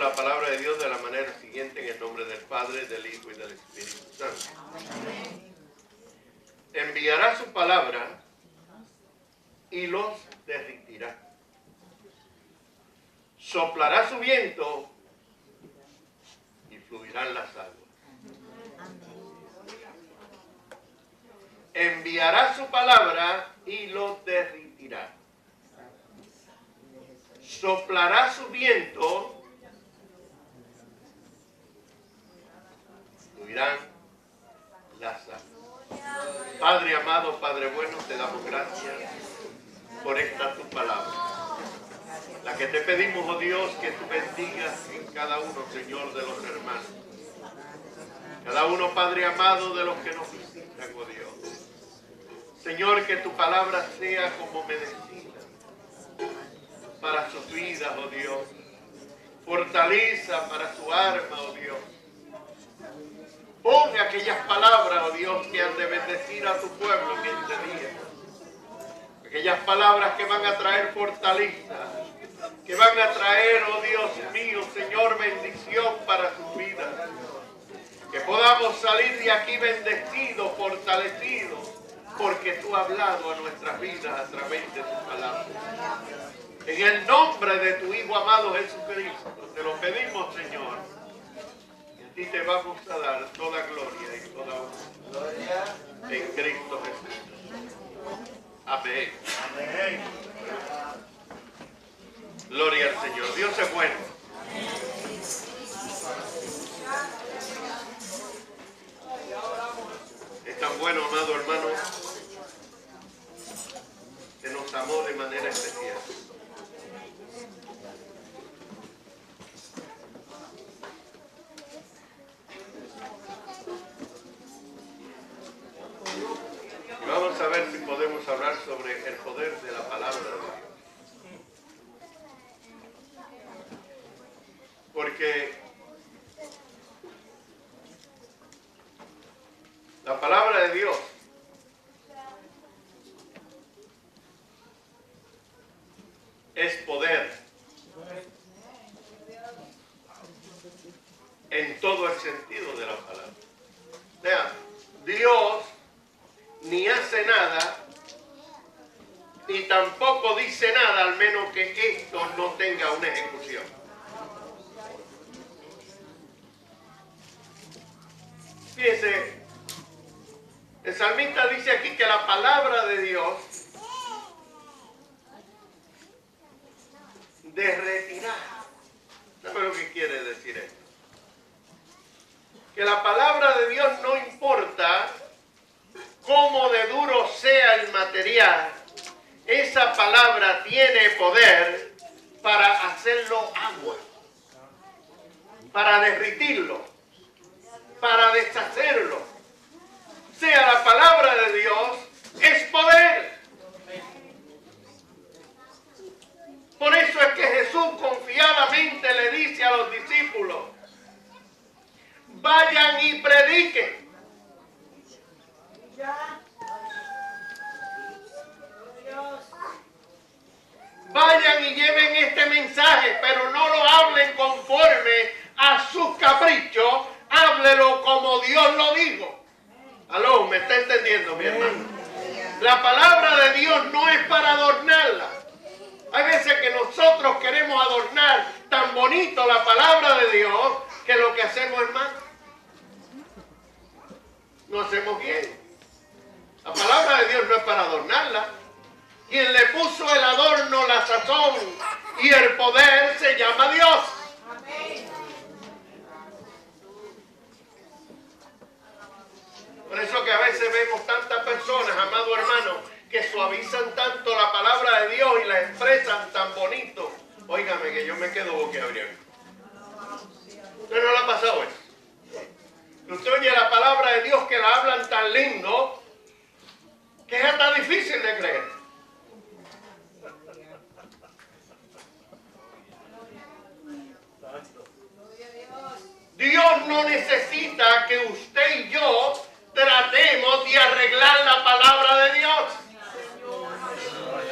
la palabra de Dios de la manera siguiente, en el nombre del Padre, del Hijo y del Espíritu Santo. Amén. Enviará su palabra y los derritirá. Soplará su viento y fluirán las aguas. Enviará su palabra y los derritirá. Soplará su viento, fluirán las aguas. Padre amado, Padre bueno, te damos gracias por esta tu palabra. La que te pedimos, oh Dios, que tú bendigas en cada uno, Señor, de los hermanos. Cada uno, Padre amado, de los que nos visitan, oh Dios. Señor, que tu palabra sea como medicina para sus vidas, oh Dios. Fortaleza para su alma, oh Dios. Pon aquellas palabras, oh Dios, que han de bendecir a tu pueblo en este día. Aquellas palabras que van a traer fortaleza, que van a traer, oh Dios mío, Señor, bendición para sus vidas. Que podamos salir de aquí bendecidos, fortalecidos, porque tú has hablado a nuestras vidas a través de tu palabra. En el nombre de tu Hijo amado Jesucristo, te lo pedimos, Señor. Y a ti te vamos a dar toda gloria y toda honra. En Cristo Jesús. Amén. Amén. Gloria al Señor. Dios es bueno. Es tan bueno, amado hermano, que nos amó de manera especial. Y vamos a ver si podemos hablar sobre el poder de la palabra de Dios. Porque la palabra de Dios es poder en todo el sentido de la palabra. Vean, Dios ni hace nada ni tampoco dice nada al menos que esto no tenga una ejecución. Fíjense, el salmista dice aquí que la palabra de Dios derretirá. ¿Sabe lo que quiere decir esto? Que la palabra de Dios no importa cómo de duro sea el material, esa palabra tiene poder para hacerlo agua, para derritirlo, para deshacerlo. O sea, la palabra de Dios es poder. Por eso es que Jesús confiadamente le dice a los discípulos: vayan y prediquen. Vayan y lleven este mensaje, pero no lo hablen conforme a sus caprichos, háblelo como Dios lo dijo. Aló, ¿me está entendiendo, mi hermano? La palabra de Dios no es para adornarla. Hay veces que nosotros queremos adornar tan bonito la palabra de Dios que lo que hacemos es mal. No hacemos bien. La palabra de Dios no es para adornarla. Quien le puso el adorno, la sazón y el poder se llama Dios. Amén. Por eso que a veces vemos tantas personas, amado hermano, que suavizan tanto la palabra de Dios y la expresan tan bonito. Óigame, que yo me quedo boquiabierto. ¿Usted no le ha pasado eso? Usted oye la palabra de Dios que la hablan tan lindo que es hasta difícil de creer. Dios no necesita que usted y yo tratemos de arreglar la palabra de Dios.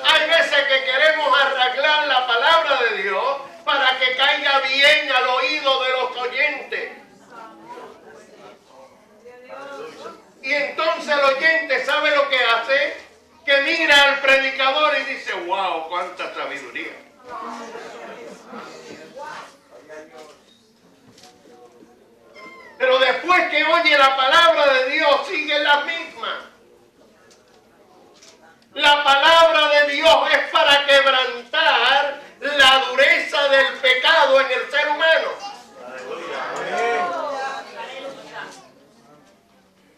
Hay veces que queremos arreglar la palabra de Dios para que caiga bien al oído Y entonces el oyente sabe lo que hace, que mira al predicador y dice, wow, cuánta sabiduría. Pero después que oye la palabra de Dios, sigue la misma. La palabra de Dios es para quebrantar la dureza del pecado en el ser humano.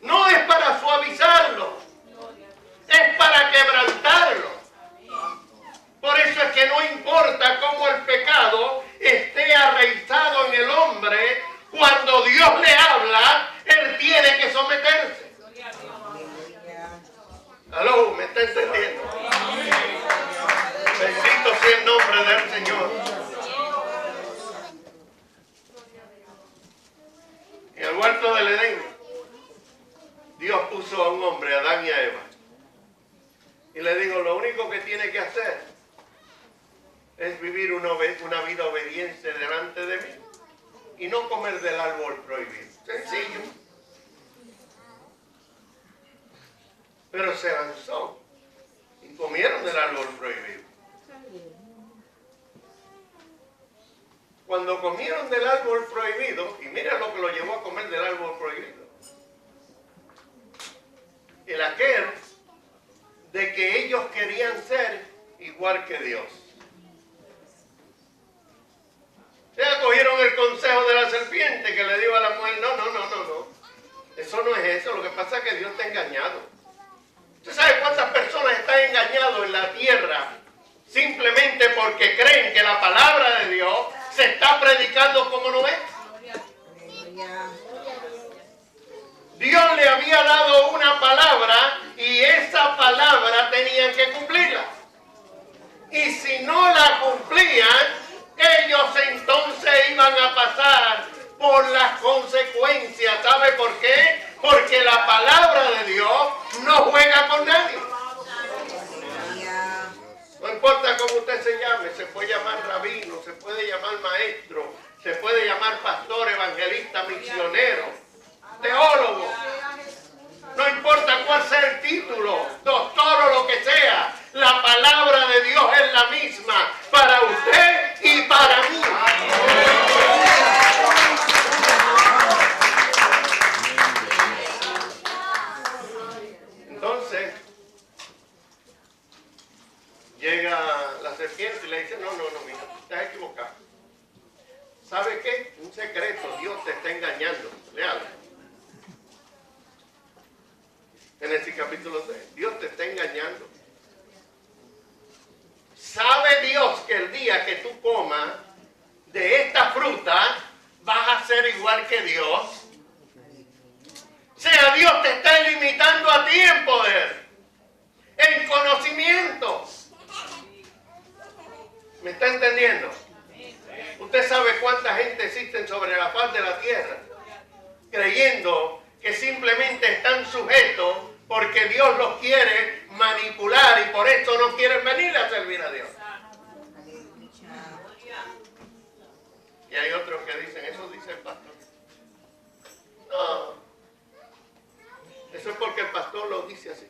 No es para suavizarlo, es para quebrantarlo. Por eso es que no importa cómo el pecado esté arraigado en el hombre, cuando Dios le habla, él tiene que someterse. ¿Aló? ¿Me está entendiendo? Bendito sea el nombre del Señor. En el huerto del Edén, Dios puso a un hombre, a Adán y a Eva. Y le dijo, lo único que tiene que hacer es vivir una vida obediente delante de mí y no comer del árbol prohibido. Sencillo. Pero se lanzó y comieron del árbol prohibido. Cuando comieron del árbol prohibido, y mira lo que lo llevó a comer del árbol prohibido, el aquel de que ellos querían ser igual que Dios. Ya cogieron el consejo de la serpiente que le dijo a la mujer, no. Eso no es eso, lo que pasa es que Dios te ha engañado. ¿Usted sabe cuántas personas están engañadas en la tierra simplemente porque creen que la palabra de Dios se está predicando como no es? Dios le había dado una palabra y esa palabra tenían que cumplirla. Y si no la cumplían, ellos entonces iban a pasar por las consecuencias. ¿Sabe por qué? Porque la palabra de Dios no juega con nadie. No importa cómo usted se llame, se puede llamar rabino, se puede llamar maestro, se puede llamar pastor, evangelista, misionero, teólogo. No importa cuál sea el título, doctor o lo que sea, la palabra de Dios es la misma para usted y para mí. Entonces, llega la serpiente y le dice, no, mira, estás equivocado. ¿Sabe qué? Un secreto, Dios te está engañando. Léalo. Génesis capítulo 3. Dios te está engañando. ¿Sabe Dios que el día que tú comas de esta fruta vas a ser igual que Dios? O sea, Dios te está limitando a ti en poder, en conocimiento. ¿Me está entendiendo? Usted sabe cuánta gente existe sobre la faz de la tierra creyendo que simplemente están sujetos porque Dios los quiere manipular y por eso no quieren venir a servir a Dios. Y hay otros que dicen, eso dice el pastor. No, eso es porque el pastor lo dice así.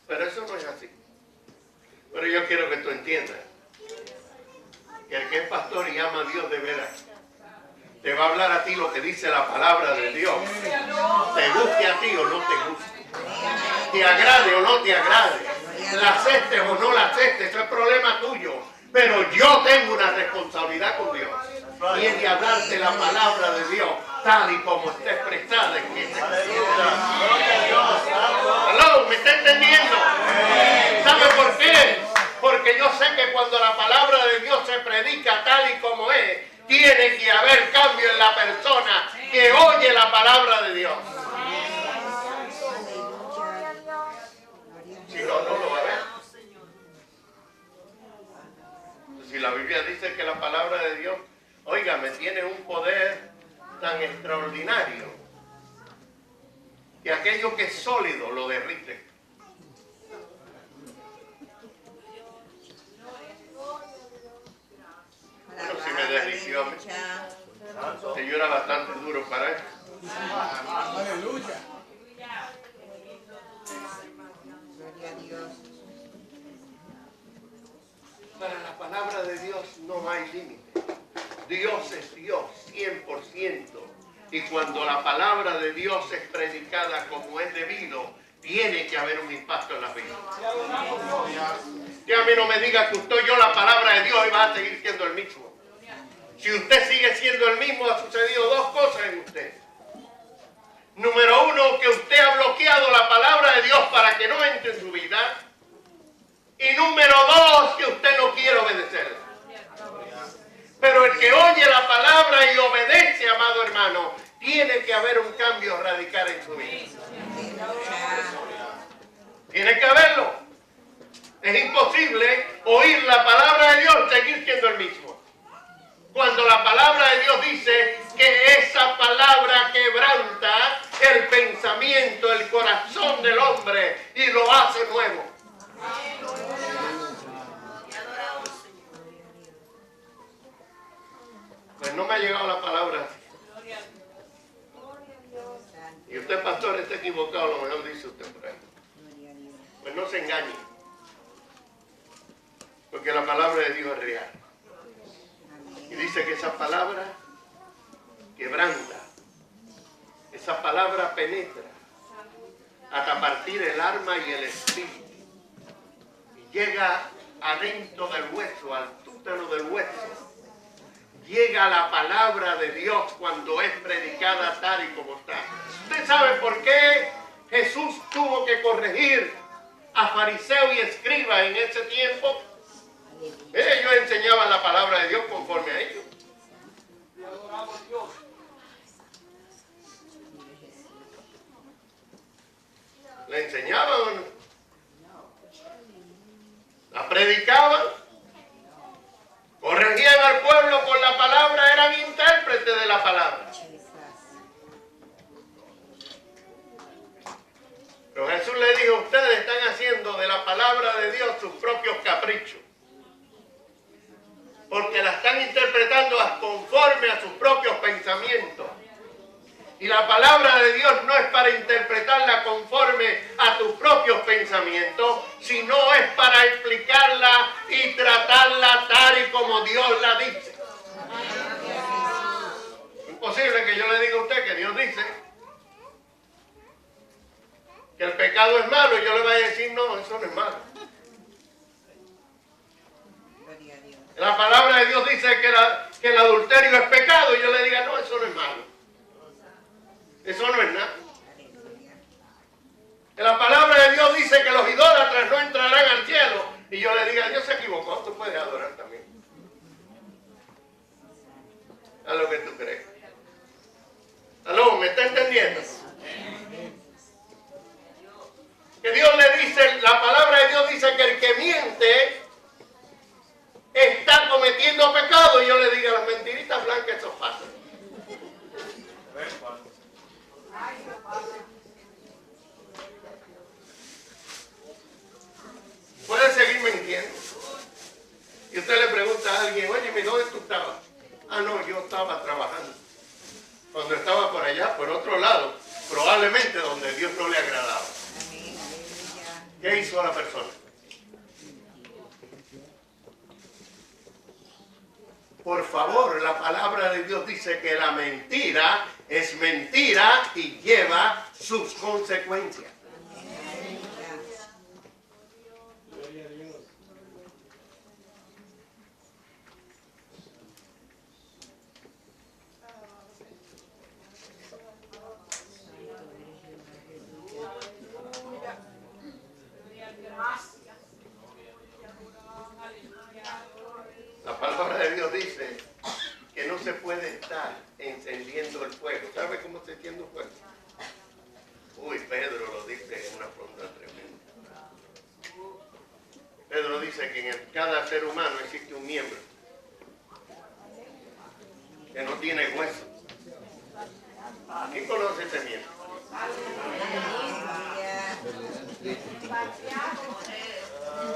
Pero eso no es así. Pero yo quiero que tú entiendas que el que es pastor y ama a Dios de veras, te va a hablar a ti lo que dice la palabra de Dios. Te guste a ti o no te guste. Te agrade o no te agrade. La aceptes o no la aceptes, eso es problema tuyo. Pero yo tengo una responsabilidad con Dios. Y es de hablarte la palabra de Dios tal y como está expresada en esta escritura. ¿Aló? ¿Me está entendiendo? ¿Sabe por qué? Porque yo sé que cuando la palabra de Dios se predica tal y como es, tiene que haber cambio en la persona que oye la palabra de Dios. Si no, no lo va a ver. Si la Biblia dice que la palabra de Dios, óigame, tiene un poder tan extraordinario que aquello que es sólido lo derrite. Bueno, si me derritió a mí. Que yo era bastante duro para él. Aleluya. Para la palabra de Dios no hay límite. Dios es Dios, 100%. Y cuando la palabra de Dios es predicada como es debido, tiene que haber un impacto en la vida. Que a mí no me diga que usted oyó la palabra de Dios y va a seguir siendo el mismo. Si usted sigue siendo el mismo, ha sucedido dos cosas en usted. Número uno, que usted ha bloqueado la palabra de Dios para que no entre en su vida. Y número dos, que usted no quiere obedecerla. Pero el que oye la palabra y obedece, amado hermano, tiene que haber un cambio radical en su vida. Tiene que haberlo. Es imposible oír la palabra de Dios y seguir siendo el mismo. Cuando la palabra de Dios dice que esa palabra quebranta el pensamiento, el corazón del hombre y lo hace nuevo. Pues no me ha llegado la palabra. Y usted, pastor, está equivocado, lo mejor dice usted por ahí. Pues no se engañe. Porque la palabra de Dios es real. Y dice que esa palabra quebranta. Esa palabra penetra hasta partir el alma y el espíritu. Y llega adentro del hueso, al tútano del hueso. Llega la palabra de Dios cuando es predicada tal y como está. ¿Usted sabe por qué Jesús tuvo que corregir a fariseo y escriba en ese tiempo? Ellos enseñaban la palabra de Dios conforme a ellos. Le enseñaban, la predicaban, corregían al pueblo con la palabra, eran intérpretes de la palabra. Pero Jesús le dijo, ustedes están haciendo de la palabra de Dios sus propios caprichos. Porque la están interpretando conforme a sus propios pensamientos. Y la palabra de Dios no es para interpretarla conforme a tus propios pensamientos, sino es para explicarla y tratarla tal y como Dios la dice. Es imposible que yo le diga a usted que Dios dice que el pecado es malo y yo le vaya a decir, no, eso no es malo. La palabra de Dios dice que el adulterio es pecado y yo le diga, no, eso no es malo. Eso no es nada. La palabra de Dios dice que los idólatras no entrarán al cielo y yo le diga, Dios se equivocó, tú puedes adorar también. A lo que tú crees. ¿Aló? ¿Me está entendiendo? Que Dios le dice, la palabra de Dios dice que el que miente está cometiendo pecado y yo le diga, las mentiritas blancas, eso pasa. Puede seguir mintiendo. Y usted le pregunta a alguien, oye, ¿dónde tú estabas? Ah, no, yo estaba trabajando. Cuando estaba por allá, por otro lado, probablemente donde Dios no le agradaba. ¿Qué hizo la persona? Por favor, la palabra de Dios dice que la mentira es mentira y lleva sus consecuencias. La palabra de Dios dice que no se puede estar encendiendo el fuego. ¿Sabe cómo se enciende un fuego? Uy, Pedro lo dice en una forma tremenda. Pedro dice que en cada ser humano existe un miembro que no tiene hueso. ¿Quién conoce ese miembro?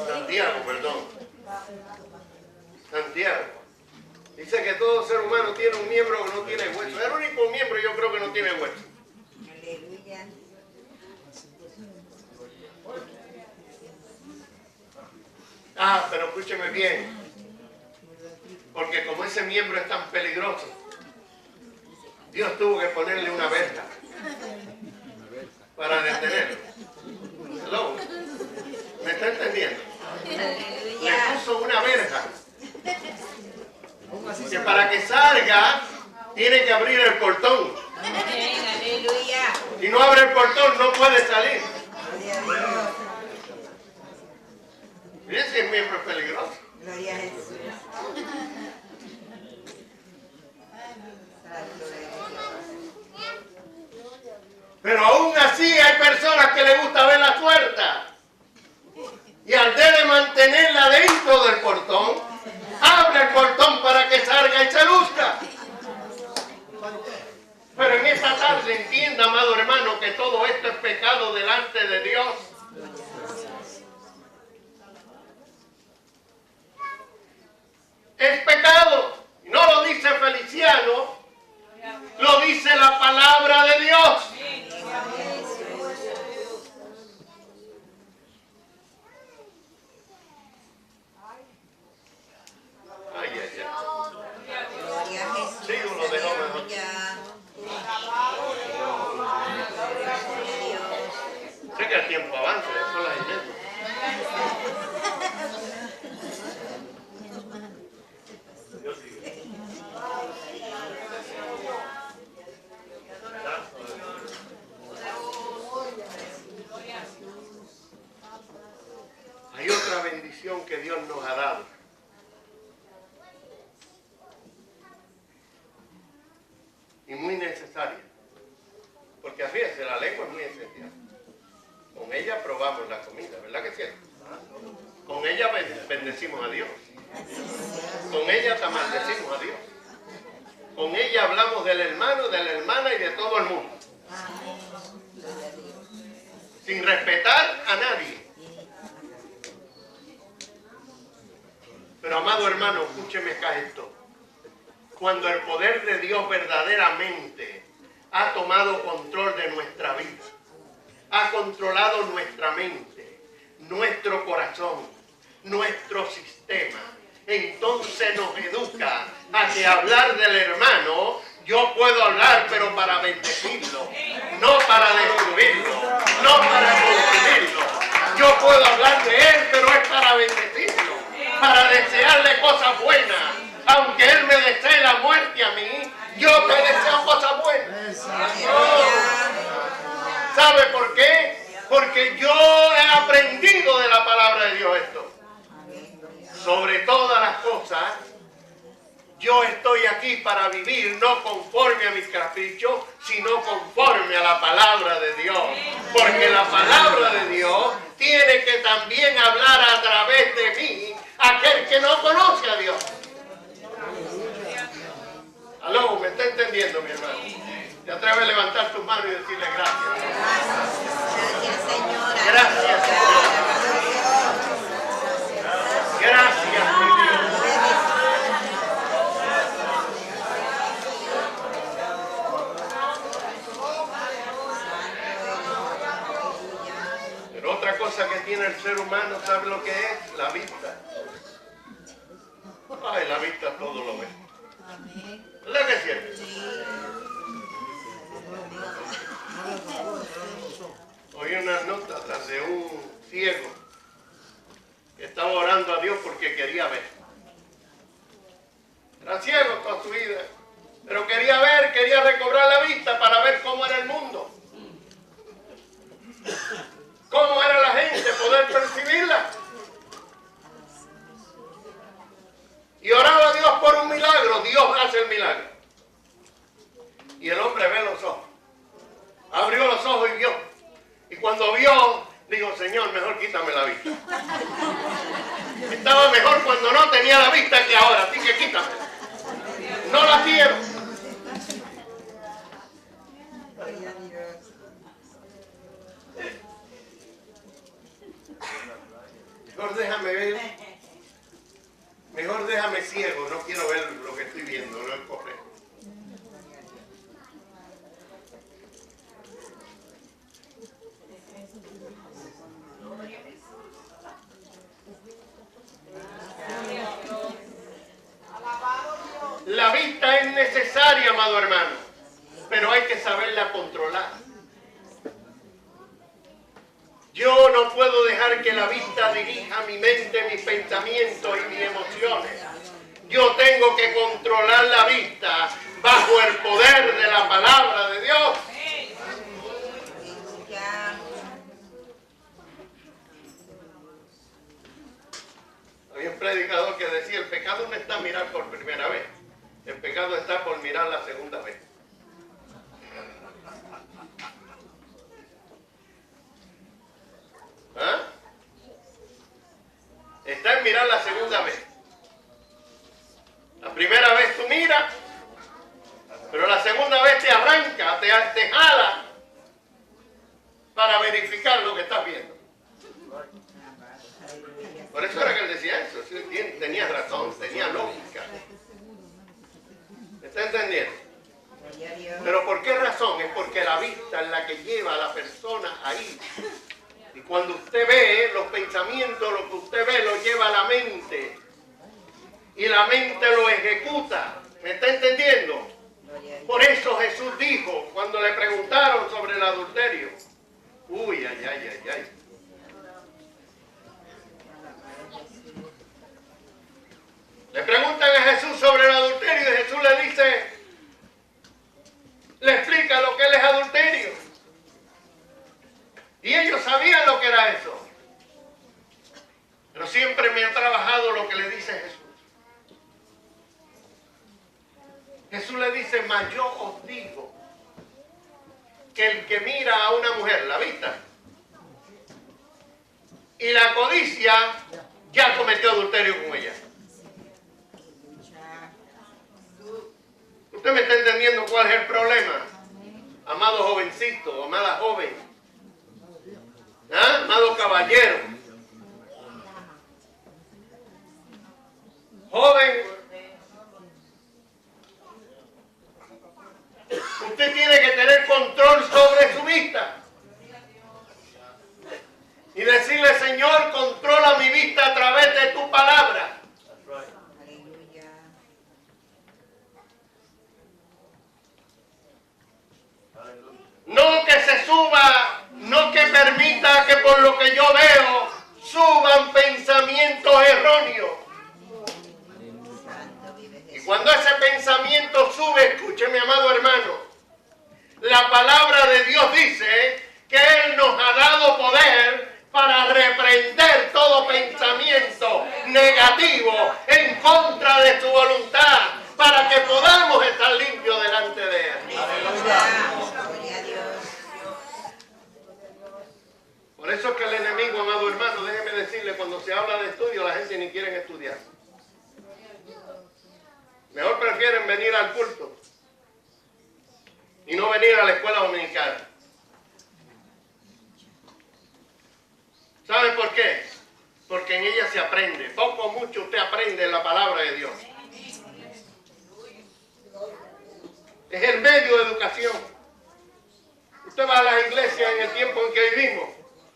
Santiago, perdón. Santiago. Dice que todo ser humano tiene un miembro que no tiene hueso. El único miembro yo creo que no tiene hueso. Aleluya. Pero escúcheme bien. Porque como ese miembro es tan peligroso, Dios tuvo que ponerle una verja para detenerlo. Hello. ¿Me está entendiendo? Le puso una verja. Que para que salga, tiene que abrir el portón. Aleluya. Si no abre el portón, no puede salir. Miren si el miembro es peligroso. Gloria a Jesús. Santo eres Dios. Pero aún así hay personas que les gusta ver la puerta. Y al de mantenerla dentro del portón, abre el portón para que salga y se luzca. Pero en esta tarde entienda, amado hermano, que todo esto es pecado delante de Dios. Es pecado. Y no lo dice Feliciano, lo dice la palabra de Dios. Ay, ay, ay. Gloria a Jesús. Sí, uno de los mejores. Sé que el tiempo avanza, son las 1:30. Dios sigue. Hay otra bendición que Dios nos ha dado. Y muy necesaria. Porque fíjense, la lengua es muy esencial. Con ella probamos la comida, ¿verdad que sí? Con ella bendecimos a Dios. Con ella maldecimos a Dios. Con ella hablamos del hermano, de la hermana y de todo el mundo. Sin respetar a nadie. Pero amado hermano, escúcheme acá esto. Cuando el poder de Dios verdaderamente ha tomado control de nuestra vida, ha controlado nuestra mente, nuestro corazón, nuestro sistema, entonces nos educa a que hablar del hermano, yo puedo hablar pero para bendecirlo, no para destruirlo, no para consumirlo. Yo puedo hablar de él, pero es para bendecirlo, para desearle cosas buenas. Aunque él me desee la muerte a mí, yo te deseo cosas buenas. ¿Sabe por qué? Porque yo he aprendido de la palabra de Dios esto. Sobre todas las cosas, yo estoy aquí para vivir no conforme a mis caprichos, sino conforme a la palabra de Dios. Porque la palabra de Dios tiene que también hablar a través de mí, aquel que no conoce a Dios. Aló, ¿me está entendiendo, mi hermano? ¿Te atreves a levantar tus manos y decirle gracias? Gracias, Señora. Gracias, Señor. Gracias, mi Dios. Pero otra cosa que tiene el ser humano, ¿sabe lo que es? La vista. Ay, la vista todo lo ve. ¿Verdad que es cierto? Oí unas notas de un ciego que estaba orando a Dios porque quería ver. Era ciego toda su vida, pero quería ver, quería recobrar la vista para ver cómo era el mundo. Cómo era la gente, poder percibirla. Y oraba a Dios por un milagro. Dios hace el milagro. Y el hombre ve los ojos. Abrió los ojos y vio. Y cuando vio, dijo, Señor, mejor quítame la vista. Estaba mejor cuando no tenía la vista que ahora, así que quítame. No la quiero. Mejor déjame ver. Mejor déjame ciego, no quiero ver lo que estoy viendo, no es correcto. necesaria, amado hermano, pero hay que saberla controlar. Yo no puedo dejar que la vista dirija mi mente, mis pensamientos y mis emociones. Yo tengo que controlar la vista bajo el poder de la palabra de Dios. Había un predicador que decía, el pecado no está mirar por primera vez, el pecado está por mirar la segunda vez. ¿Ah? Está en mirar la segunda vez. La primera vez tú miras, pero la segunda vez te arranca, te jala para verificar lo que estás viendo. Por eso era que él decía eso. Tenía razón, tenía lógica. ¿Me está entendiendo? Pero ¿por qué razón? Es porque la vista es la que lleva a la persona ahí. Y cuando usted ve los pensamientos, lo que usted ve lo lleva a la mente. Y la mente lo ejecuta. ¿Me está entendiendo? Por eso Jesús dijo, cuando le preguntaron sobre el adulterio. Uy, ay, ay, ay, ay. Le preguntan a Jesús sobre el adulterio y Jesús le dice, le explica lo que él es adulterio. Y ellos sabían lo que era eso. Pero siempre me ha trabajado lo que le dice Jesús. Jesús le dice, mas yo os digo que el que mira a una mujer, la vista, y la codicia, ya cometió adulterio con ella. ¿Usted me está entendiendo cuál es el problema? Amado jovencito, amada joven, ¿ah? Amado caballero, joven, usted tiene que tener control sobre su vista y decirle, Señor, controla mi vista a través de tu palabra. No que se suba, no que permita que por lo que yo veo suban pensamientos erróneos. Y cuando ese pensamiento sube, escúcheme, amado hermano, la palabra de Dios dice que Él nos ha dado poder para reprender todo pensamiento negativo en contra de su voluntad, para que podamos estar limpios delante de Él. Por eso es que el enemigo, amado hermano, déjeme decirle, cuando se habla de estudio, la gente ni quiere estudiar. Mejor prefieren venir al culto y no venir a la escuela dominical. ¿Sabe por qué? Porque en ella se aprende. Poco o mucho usted aprende en la palabra de Dios. Es el medio de educación. Usted va a las iglesias en el tiempo en que vivimos.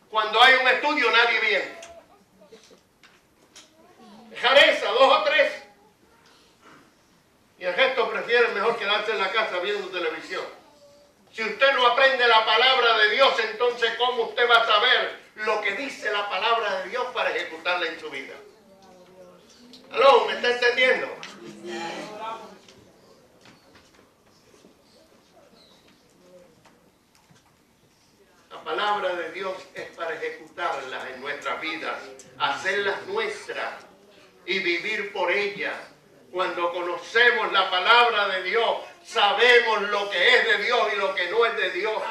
Cuando hay un estudio, nadie viene. Jareza, 2 o 3. Y el resto prefiere mejor quedarse en la casa viendo televisión. Si usted no aprende la palabra de Dios, entonces ¿cómo usted va a saber lo que dice la palabra de Dios para ejecutarla en su vida? ¿Aló? ¿Me está entendiendo? La palabra de Dios es para ejecutarla en nuestras vidas, hacerlas nuestras y vivir por ella. Cuando conocemos la palabra de Dios, sabemos lo que es de Dios y lo que no es de Dios.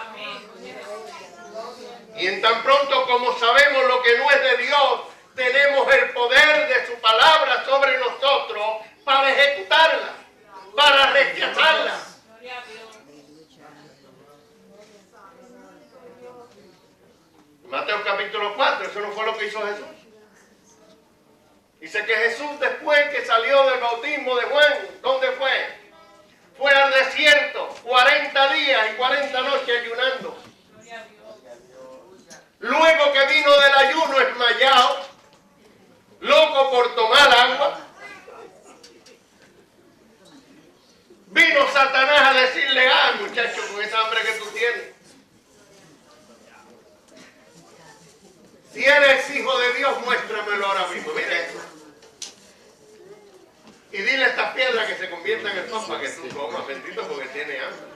Y en tan pronto como sabemos lo que no es de Dios, tenemos el poder de su palabra sobre nosotros para ejecutarla, para rechazarla. Mateo capítulo 4, eso no fue lo que hizo Jesús. Dice que Jesús, después que salió del bautismo de Juan, ¿dónde fue? Fue al desierto, 40 días y 40 noches ayunando. Luego que vino del ayuno esmayado, loco por tomar agua, vino vino Satanás a decirle, muchacho, con esa hambre que tú tienes, si eres hijo de Dios, muéstramelo ahora mismo. Mira eso. Y dile a estas piedras que se conviertan en pan para que tú comas, bendito, porque tiene hambre.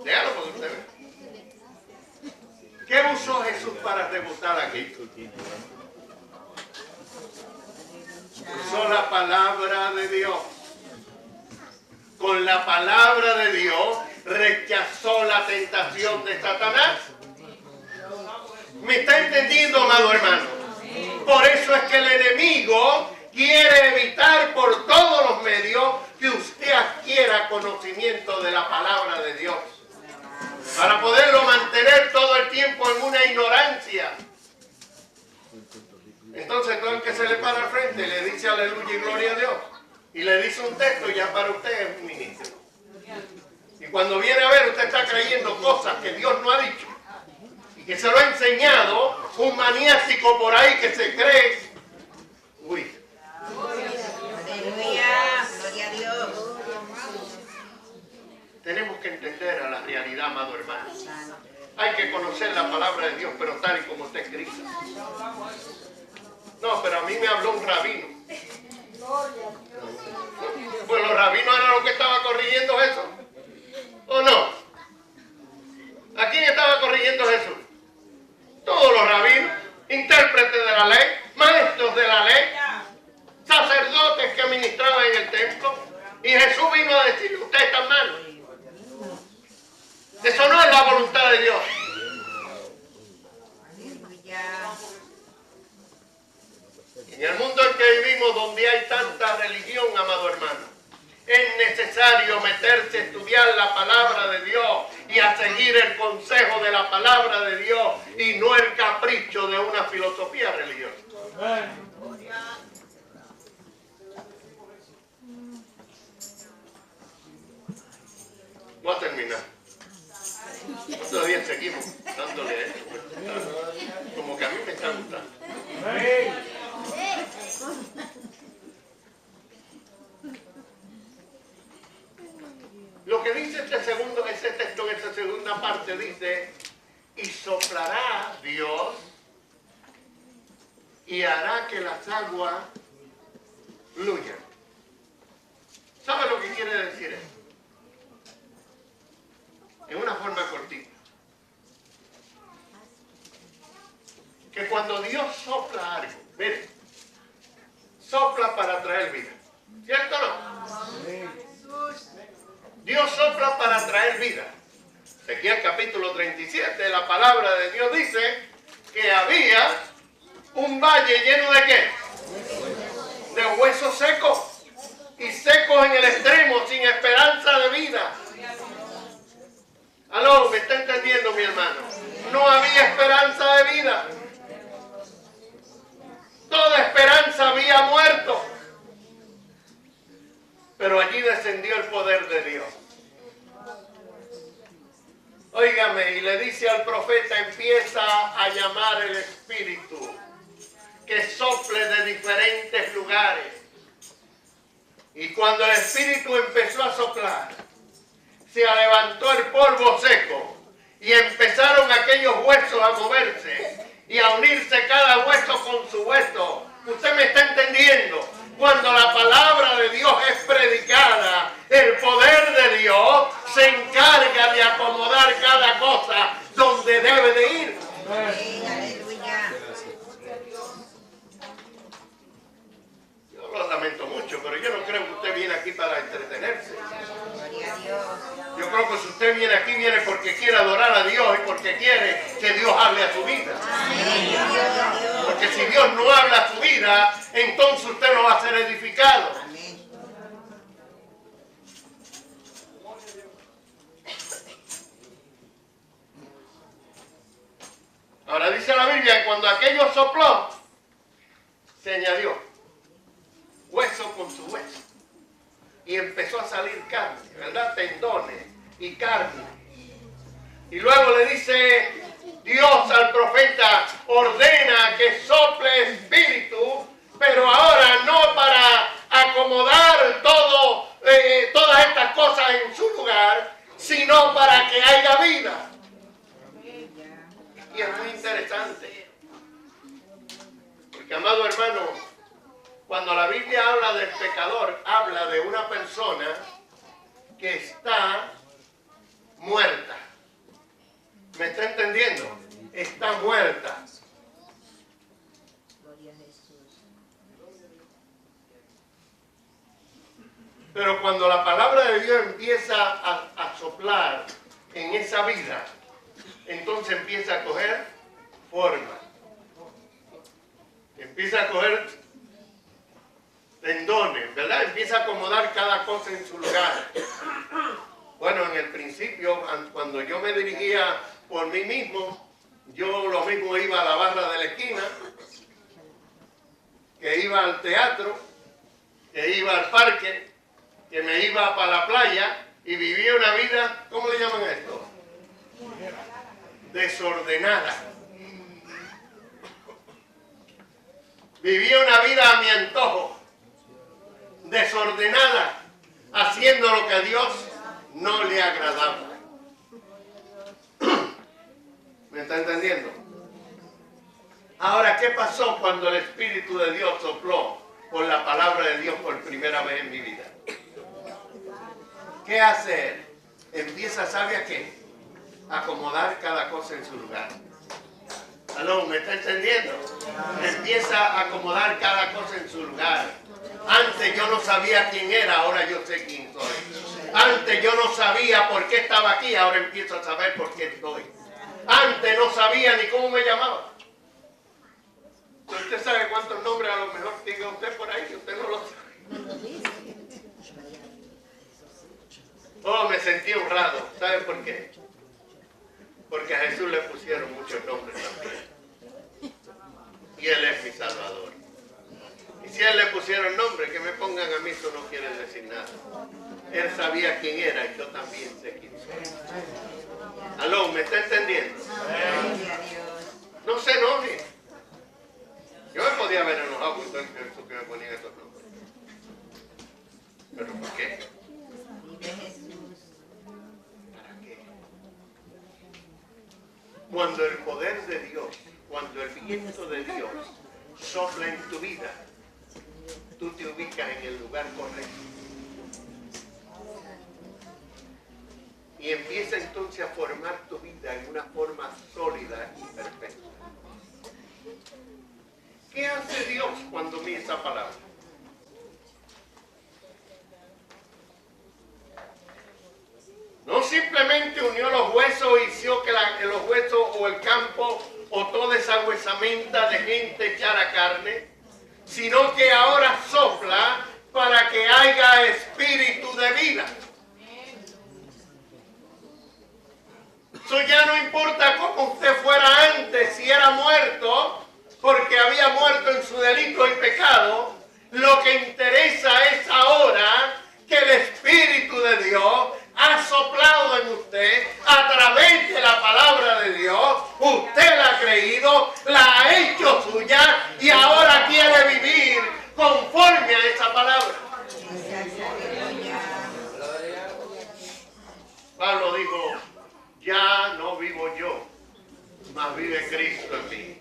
Déjalo porque usted ve. ¿Qué usó Jesús para rebutar aquí? Usó la palabra de Dios. Con la palabra de Dios rechazó la tentación de Satanás. ¿Me está entendiendo, amado hermano? Por eso es que el enemigo quiere evitar por todos los medios que usted adquiera conocimiento de la palabra de Dios, para poderlo mantener todo el tiempo en una ignorancia. Entonces todo el que se le para al frente le dice aleluya y gloria a Dios y le dice un texto, ya para usted es un ministro. Y cuando viene a ver, usted está creyendo cosas que Dios no ha dicho y que se lo ha enseñado un maniático por ahí que se cree. Uy. Aleluya, gloria a Dios. Tenemos que entender a la realidad, amado hermano. Hay que conocer la palabra de Dios, pero tal y como está escrita. No, pero a mí me habló un rabino. Pues los rabinos eran los que estaban corrigiendo eso. ¿O no? ¿A quién estaba corrigiendo Jesús? Todos los rabinos, intérpretes de la ley, maestros de la ley, sacerdotes que ministraban en el templo. Y Jesús vino a decir, usted está mal. Eso no es la voluntad de Dios. En el mundo en que vivimos, donde hay tanta religión, amado hermano, es necesario meterse a estudiar la palabra de Dios y a seguir el consejo de la palabra de Dios y no el capricho de una filosofía religiosa. Voy a terminar. Todavía seguimos dándole esto. Como que a mí me está gustando. Lo que dice ese texto en esa segunda parte dice, y soplará Dios y hará que las aguas fluyan. ¿Sabe lo que quiere decir eso? En una forma cortita. Que cuando Dios sopla algo, mire, sopla para traer vida. ¿Cierto o no? Dios sopla para traer vida. Ezequiel capítulo 37, la palabra de Dios dice que había un valle lleno de ¿qué? De huesos secos. Y secos en el extremo, sin esperanza de vida. Aló, ¿me está entendiendo, mi hermano? No había esperanza de vida. Toda esperanza había muerto. Pero allí descendió el poder de Dios. Óigame, y le dice al profeta, empieza a llamar el Espíritu, que sople de diferentes lugares. Y cuando el Espíritu empezó a soplar, se levantó el polvo seco y empezaron aquellos huesos a moverse y a unirse cada hueso con su hueso. ¿Usted me está entendiendo? Cuando la palabra de Dios es predicada, el poder de Dios se encarga de acomodar cada cosa donde debe de ir. Aleluya. Yo lo lamento mucho, pero yo no creo que usted viene aquí para entretenerse. Gloria a Dios. Yo creo que si usted viene aquí, viene porque quiere adorar a Dios y porque quiere que Dios hable a su vida. Porque si Dios no habla a su vida, entonces usted no va a ser edificado. Amén. Ahora dice la Biblia que cuando aquello sopló, se añadió hueso con su hueso. Y empezó a salir carne, ¿verdad? Tendones y carne. Y luego le dice Dios al profeta, ordena que sople espíritu, pero ahora no para acomodar todas estas cosas en su lugar, sino para que haya vida. Y es muy interesante. Porque, amado hermano, cuando la Biblia habla del pecador, habla de una persona que está muerta. ¿Me está entendiendo? Está muerta. Pero cuando la palabra de Dios empieza a soplar en esa vida, entonces empieza a coger forma. Empieza a coger tendones, ¿verdad? Empieza a acomodar cada cosa en su lugar. Bueno, en el principio, cuando yo me dirigía por mí mismo, yo lo mismo iba a la barra de la esquina, que iba al teatro, que iba al parque, que me iba para la playa y vivía una vida, ¿cómo le llaman esto? Desordenada. Vivía una vida a mi antojo, desordenada, haciendo lo que a Dios no le agradaba. ¿Me está entendiendo? Ahora, ¿qué pasó cuando el Espíritu de Dios sopló por la palabra de Dios por primera vez en mi vida? ¿Qué hace Él? Empieza, ¿sabe a qué? Acomodar cada cosa en su lugar. ¿Aló? ¿Me está entendiendo? Empieza a acomodar cada cosa en su lugar. Antes yo no sabía quién era, ahora yo sé quién soy. Antes yo no sabía por qué estaba aquí, ahora empiezo a saber por qué estoy. Antes no sabía ni cómo me llamaba. Usted sabe cuántos nombres a lo mejor tenga usted por ahí, usted no lo sabe. Oh, me sentí honrado. ¿Sabe por qué? Porque a Jesús le pusieron muchos nombres también. Y Él es mi Salvador. Y si a Él le pusieron nombres, que me pongan a mí, eso no quiere decir nada. Él sabía quién era y yo también sé quién soy. ¿Aló? ¿Me está entendiendo? No se enoje. Yo me podía haber enojado con todo el que me ponían esos nombres. ¿Pero por qué? ¿Para qué? Cuando el poder de Dios, cuando el viento de Dios sopla en tu vida, tú te ubicas en el lugar correcto. Y empieza entonces a formar tu vida en una forma sólida y perfecta. ¿Qué hace Dios cuando mira esa palabra? No simplemente unió los huesos y hizo que los huesos o el campo o toda esa huesamenta de gente echara carne, sino que ahora sopla para que haya espíritu de vida. Eso ya no importa cómo usted fuera antes, si era muerto, porque había muerto en su delito y pecado. Lo que interesa es ahora que el Espíritu de Dios ha soplado en usted a través de la palabra de Dios. Usted la ha creído, la ha hecho suya y ahora quiere vivir conforme a esa palabra. Pablo dijo, ya no vivo yo, mas vive Cristo en mí.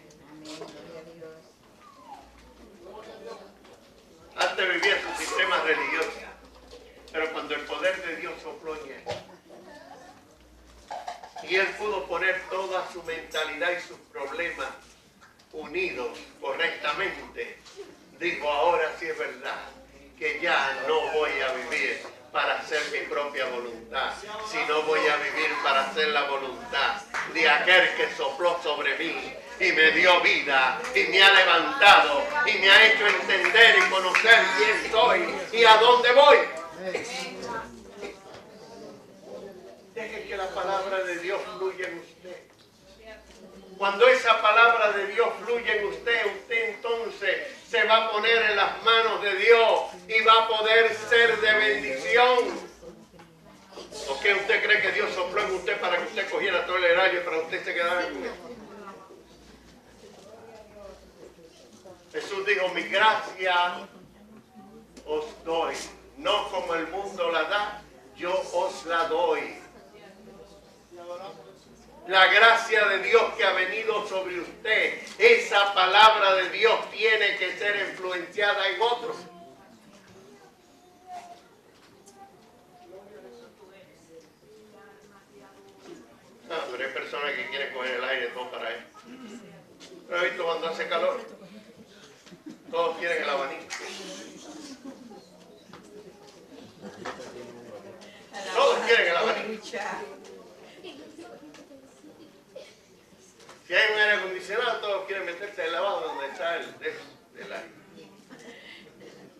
Antes vivía su sistema religioso, pero cuando el poder de Dios sopló en él, y él pudo poner toda su mentalidad y sus problemas unidos correctamente, dijo, ahora sí es verdad, que ya no voy a vivir para hacer mi propia voluntad, sino voy a vivir para hacer la voluntad de aquel que sopló sobre mí y me dio vida y me ha levantado y me ha hecho entender y conocer quién soy y a dónde voy. Deje que la palabra de Dios fluya en usted. Cuando esa palabra de Dios fluye en usted, usted entonces se va a poner en las manos de Dios y va a poder ser de bendición. ¿O qué usted cree que Dios sopló en usted para que usted cogiera todo el erario y para usted se quedara con él? Jesús dijo, mi gracia os doy. No como el mundo la da, yo os la doy. La gracia de Dios que ha venido sobre usted, esa palabra de Dios tiene que ser influenciada en otros. No, pero hay personas que quieren coger el aire todo para él. ¿Pero has visto cuando hace calor? Todos quieren el abanico. Todos quieren el abanico. Si hay un aire acondicionado, todos quieren meterse el lavado donde está el aire.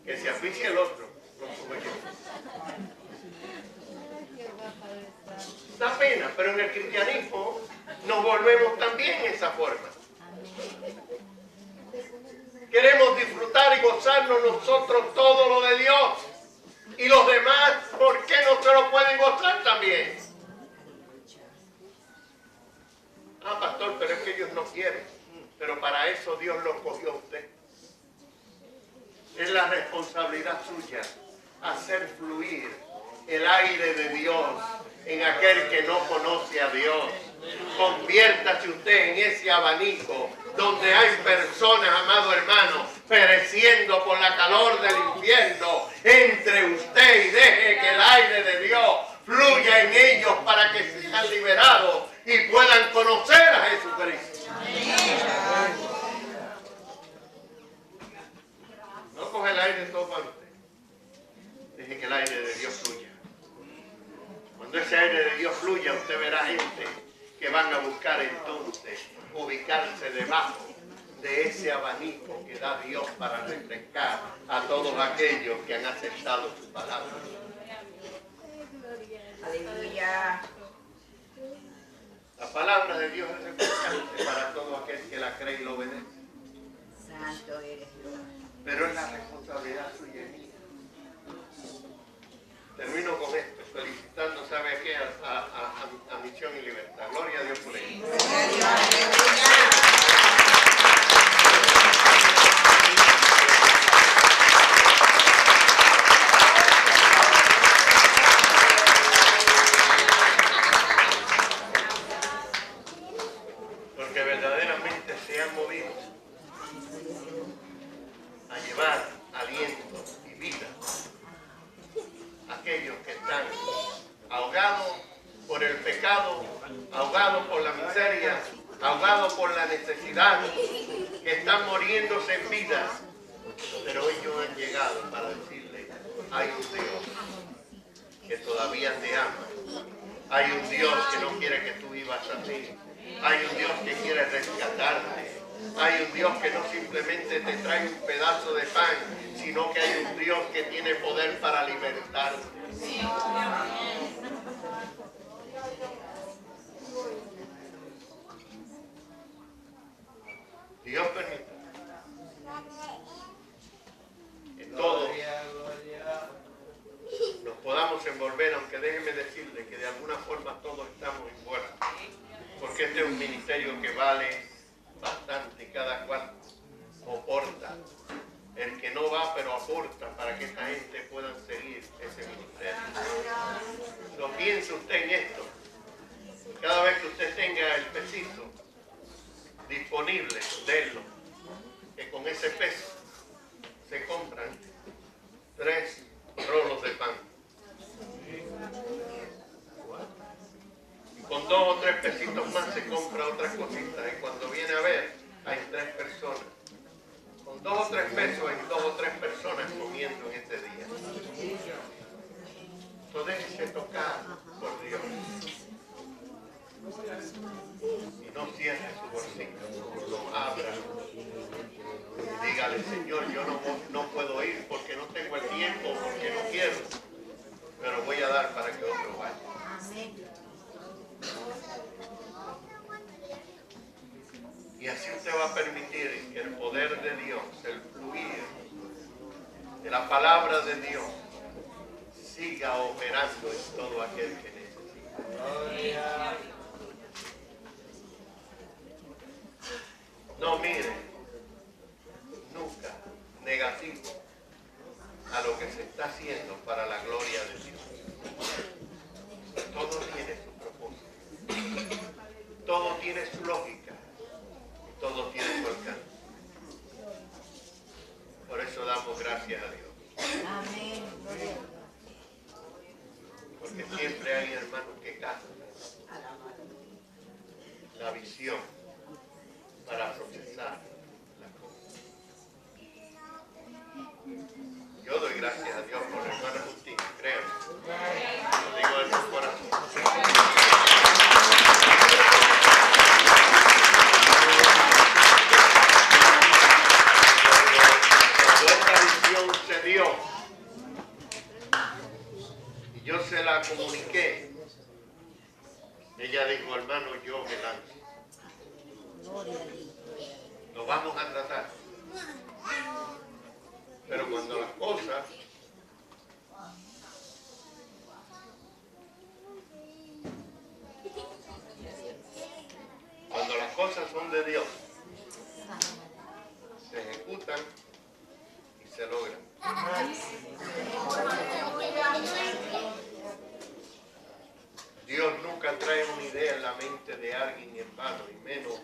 Que se asfixie el otro. Da pena, pero en el cristianismo nos volvemos también en esa forma. Queremos disfrutar y gozarnos nosotros todo lo de Dios. Y los demás, ¿por qué no se lo pueden gozar también? Ah, pastor, pero es que ellos no quieren. Pero para eso Dios lo cogió a usted. Es la responsabilidad suya hacer fluir el aire de Dios en aquel que no conoce a Dios. Conviértase usted en ese abanico donde hay personas, amado hermano, pereciendo por la calor del infierno. Entre usted y deje que el aire de Dios fluya en ellos para que sean liberados y puedan conocer a Jesucristo. No coge el aire todo para usted. Deje que el aire de Dios fluya. Cuando ese aire de Dios fluya, usted verá gente que van a buscar entonces ubicarse debajo de ese abanico que da Dios para refrescar a todos aquellos que han aceptado su palabra. Aleluya. La palabra de Dios es refrescante para todo aquel que la cree y lo obedece. Santo eres Dios. Pero es la responsabilidad suya y mía. Termino con esto, felicitando, ¿sabe qué? A Misión y Libertad. Gloria a Dios por ello. Gloria a Dios, aleluya. Porque verdaderamente se han movido a llevar aliento y vida a aquellos que están ahogados por el pecado, ahogados por la miseria, ahogados por la necesidad, que están muriéndose en vida, pero ellos han llegado para decirle: hay un Dios que todavía te ama, hay un Dios que no quiere que tú vivas así, hay un Dios que quiere rescatarte, hay un Dios que no simplemente te trae un pedazo de pan, sino que hay un Dios que tiene poder para libertarte. Dios permita que todos nos podamos envolver, aunque déjeme decirle que de alguna forma todos estamos envueltos, porque este es un ministerio que vale bastante y cada cual soporta. El que no va pero aporta para que esta gente pueda seguir ese ministerio. No piense usted en esto. Cada vez que usted tenga el pesito disponible, denlo. Que con ese peso se compran 3 rolos de pan. Y con 2 o 3 pesitos más se compra otras cositas. Y cuando viene a ver, hay 3 personas. Con 2 o 3 pesos hay 2 o 3 personas comiendo en este día. Entonces déjese tocar por Dios. Y no cierre su bolsillo, lo abra. Y dígale: Señor, yo no puedo ir porque no tengo el tiempo, porque no quiero, pero voy a dar para que otro vaya. Y así usted va a permitir que el poder de Dios, el fluir de la palabra de Dios, siga operando en todo aquel que necesita. No mire nunca negativo a lo que está haciendo para la gloria de Dios. Todo tiene su propósito. Todo tiene su lógica. Y todo tiene su alcance. Por eso damos gracias a Dios. Amén. Porque siempre hay hermanos que captan la visión para procesar las cosas. Yo doy gracias a Dios por el hermano Agustín, créanme. Lo digo de su corazón. Cuando esta visión se dio y yo se la comuniqué, ella dijo, hermano, yo me lanzo. Lo vamos a tratar. Pero cuando las cosas son de Dios, se ejecutan y se logran. Dios nunca trae una idea en la mente de alguien en vano, y menos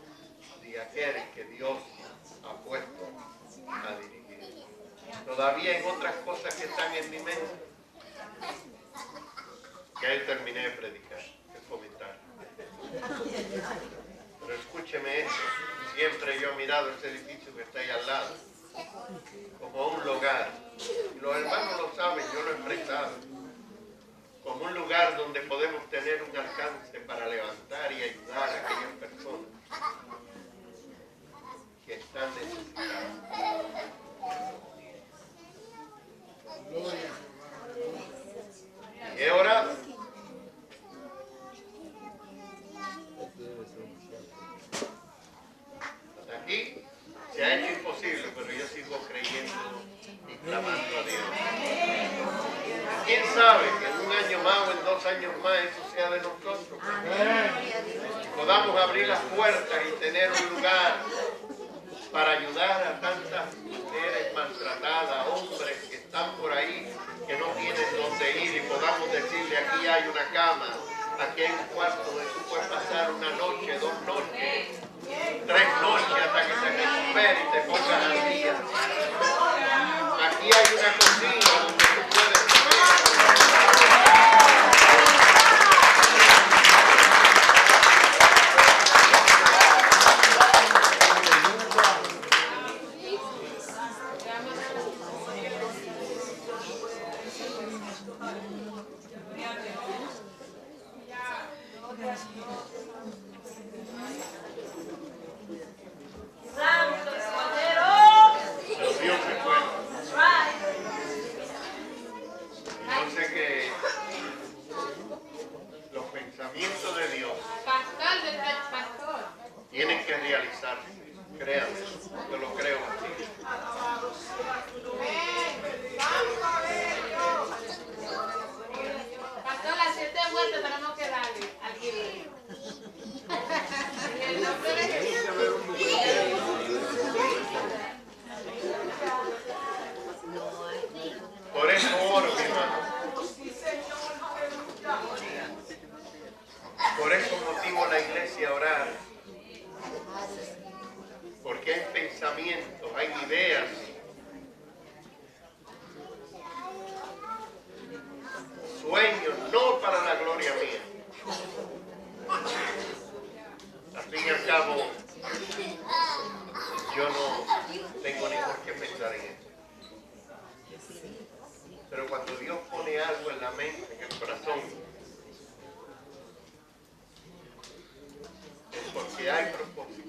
de aquel que Dios ha puesto a dirigir. Todavía hay otras cosas que están en mi mente que ahí terminé de predicar, de comentar. Pero escúcheme esto, siempre yo he mirado este edificio que está ahí al lado como un lugar, y los hermanos lo saben, yo lo he expresado, como un lugar donde podemos tener un alcance para levantar y ayudar a aquellas personas que están necesitadas. Y he orado. Hasta aquí se ha hecho imposible, pero yo sigo creyendo y clamando a Dios. ¿Quién sabe que en un año más o en 2 años más eso sea de nosotros? Podamos abrir las puertas y tener un lugar para ayudar a tantas mujeres maltratadas, hombres que están por ahí, que no tienen dónde ir, y podamos decirle, aquí hay una cama, aquí hay un cuarto donde tú puedes pasar una noche, 2 noches, 3 noches hasta que te recuperes y te pongas al día. Aquí hay una cocina donde tú puedes comer. Por eso oro, mi hermano. Por eso motivo la iglesia a orar. Porque hay pensamientos, hay ideas, sueños, no para la gloria mía. Al fin y al cabo, yo no tengo ni por qué pensar en eso. Pero cuando Dios pone algo en la mente, en el corazón, es porque hay propósito.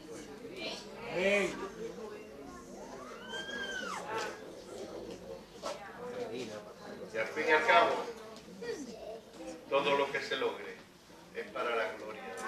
Y al fin y al cabo, todo lo que se logre es para la gloria de Dios.